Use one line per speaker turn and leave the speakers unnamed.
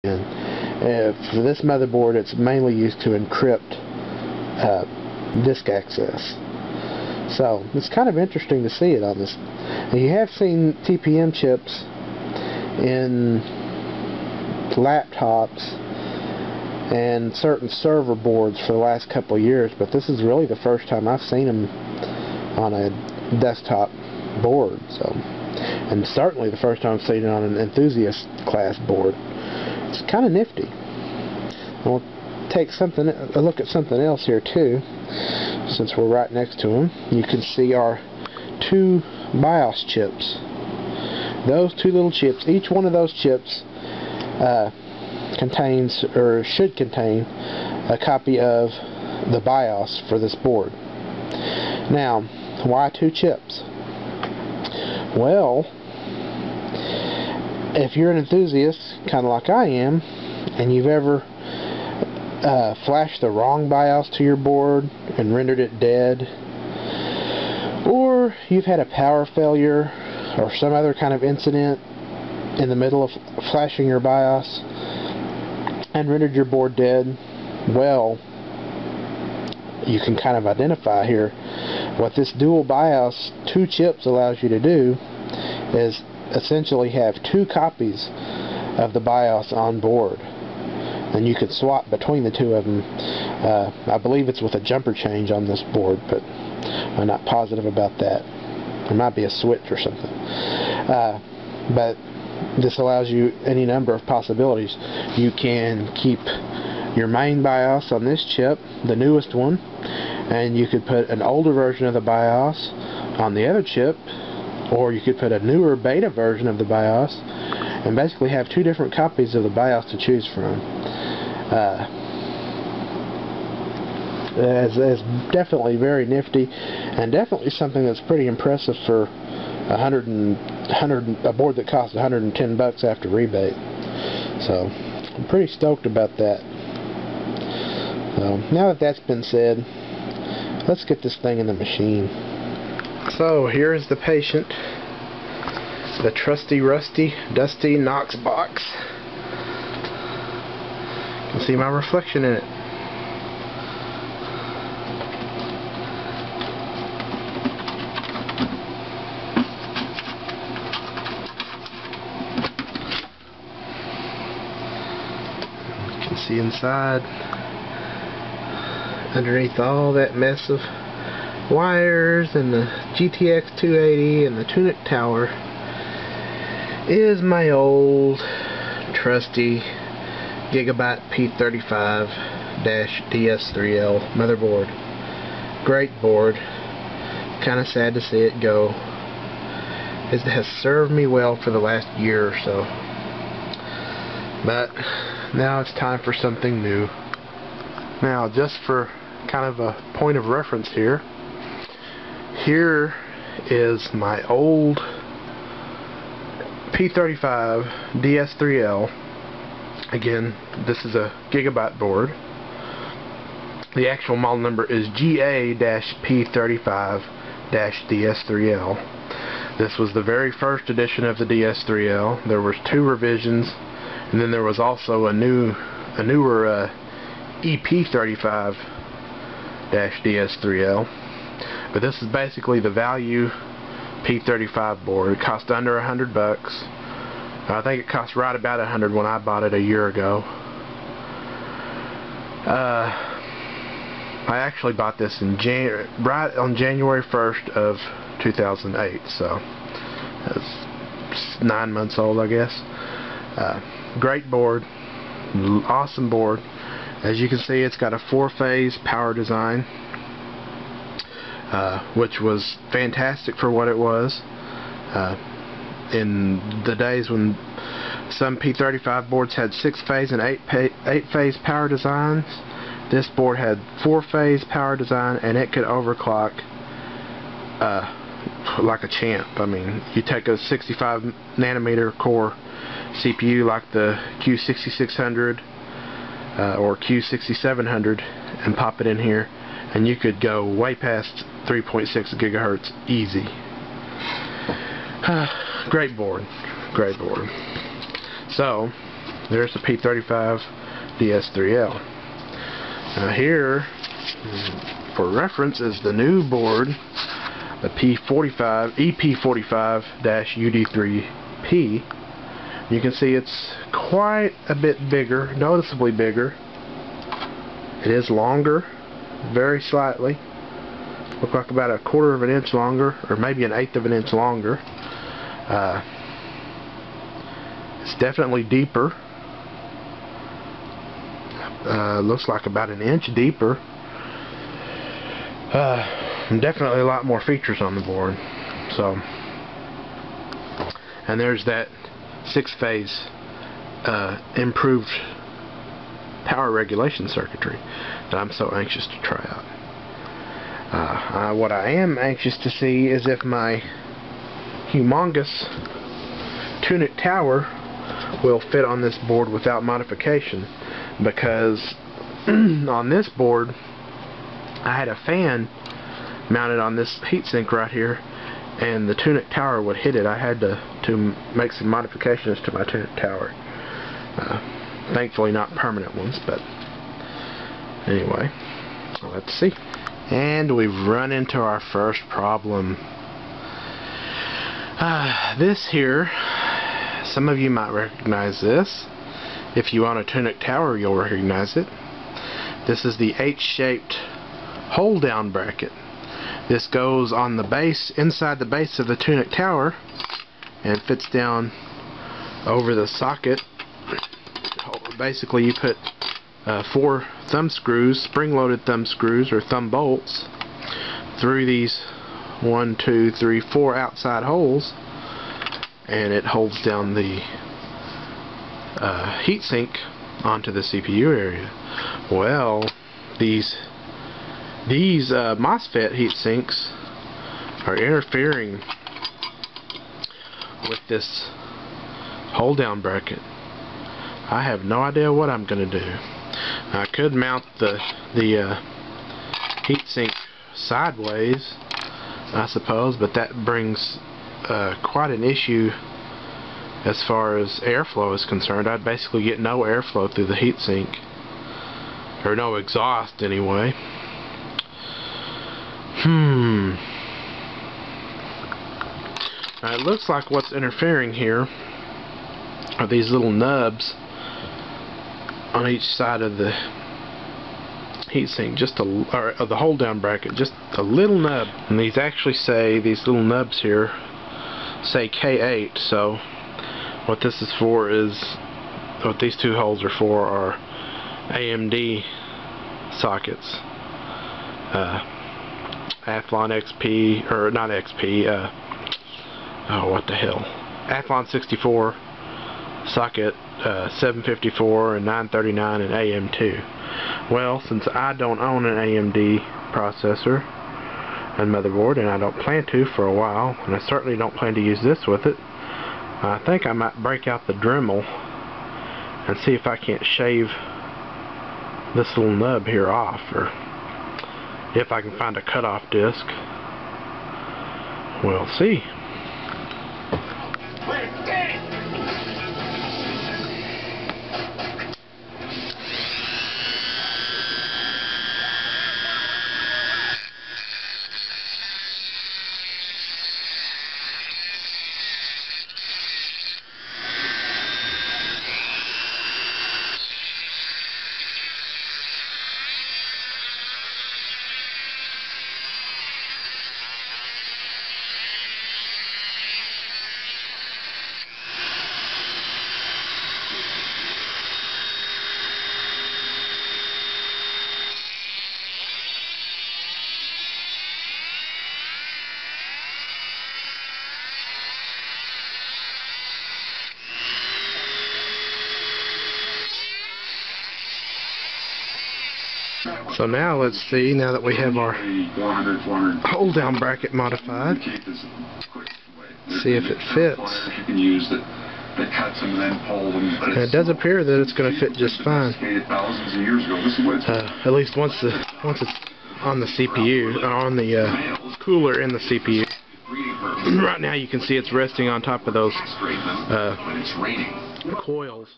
For this motherboard, it's mainly used to encrypt disk access. So it's kind of interesting to see it on this. And you have seen TPM chips in laptops and certain server boards for the last couple of years, but this is really the first time I've seen them on a desktop board. So, and certainly the first time I've seen it on an enthusiast class board. It's kind of nifty. We'll take a look at something else here too, since we're right next to them. You can see our two BIOS chips. Those two little chips, each one of those chips contains, or should contain, a copy of the BIOS for this board. Now, why two chips? Well, if you're an enthusiast, kind of like I am, and you've ever flashed the wrong BIOS to your board and rendered it dead, or you've had a power failure or some other kind of incident in the middle of flashing your BIOS and rendered your board dead, well, you can kind of identify here what this dual BIOS, two chips, allows you to do is essentially have two copies of the BIOS on board, and you could swap between the two of them. I believe it's with a jumper change on this board, but I'm not positive about that. There might be a switch or something, but this allows you any number of possibilities. You can keep your main BIOS on this chip, the newest one, and you could put an older version of the BIOS on the other chip, or you could put a newer beta version of the BIOS and basically have two different copies of the BIOS to choose from. It's definitely very nifty, and definitely something that's pretty impressive for a board that costs $110 after rebate. So I'm pretty stoked about that. So now that that's been said, let's get this thing in the machine. So here's the patient, the trusty, rusty, dusty Knox box. You can see my reflection in it. You can see inside, underneath all that mess of wires and the GTX 280 and the Tunic Tower, is my old trusty Gigabyte P45-DS3L motherboard. Great board. Kind of sad to see it go. It has served me well for the last year or so, but now it's time for something new. Now, just for kind of a point of reference here is my old P35 DS3L. Again, this is a Gigabyte board. The actual model number is GA-P35-DS3L. This was the very first edition of the DS3L. There was two revisions, and then there was also a newer EP45-DS3L. But this is basically the value P35 board. It cost under $100. I think it cost right about $100 when I bought it a year ago. I actually bought this in right on January 1st of 2008, so it's 9 months old, I guess. Great board, awesome board. As you can see, it's got a 4-phase power design, which was fantastic for what it was. In the days when some P35 boards had 6-phase and 8-phase power designs, this board had 4-phase power design, and it could overclock like a champ. I mean, you take a 65 nanometer core CPU like the Q6600 or Q6700 and pop it in here, and you could go way past 3.6 gigahertz easy. Great board, great board. So there's the P35 DS3L. Now here, for reference, is the new board, the EP45 UD3P. You can see it's quite a bit bigger, noticeably bigger. It is longer, very slightly. Look like about 1/4 of an inch longer, or maybe 1/8 of an inch longer. It's definitely deeper. Looks like about 1 inch deeper. Definitely a lot more features on the board. So, and there's that 6-phase improved power regulation circuitry that I'm so anxious to try out. What I am anxious to see is if my humongous tunic tower will fit on this board without modification, because on this board I had a fan mounted on this heatsink right here, and the tunic tower would hit it. I had to make some modifications to my tunic tower. Thankfully not permanent ones, but anyway, let's see. And we've run into our first problem. This here, some of you might recognize this. If you own a tunic tower, you'll recognize it. This is the H-shaped hold down bracket. This goes on the base, inside the base of the tunic tower, and fits down over the socket. Basically, you put 4 thumb screws, spring-loaded thumb screws or thumb bolts, through these 1, 2, 3, 4 outside holes, and it holds down the heatsink onto the CPU area. Well, these MOSFET heatsinks are interfering with this hold down bracket. I have no idea what I'm going to do. I could mount the heatsink sideways, I suppose, but that brings quite an issue as far as airflow is concerned. I'd basically get no airflow through the heatsink, or no exhaust anyway. Now, it looks like what's interfering here are these little nubs on each side of the heatsink, or the hold down bracket, just a little nub. And these actually say, these little nubs here say K8, so what this is for is, what these 2 holes are for are AMD sockets. Athlon XP, or not XP, oh what the hell, Athlon 64 socket, 754 and 939 and AM2. Well, since I don't own an AMD processor and motherboard, and I don't plan to for a while, and I certainly don't plan to use this with it, I think I might break out the Dremel and see if I can't shave this little nub here off, or if I can find a cutoff disc. We'll see. So now let's see, now that we have our hold down bracket modified, see if it fits. And it does appear that it's going to fit just fine. At least once it's on the CPU, on the cooler in the CPU. Right now you can see it's resting on top of those coils.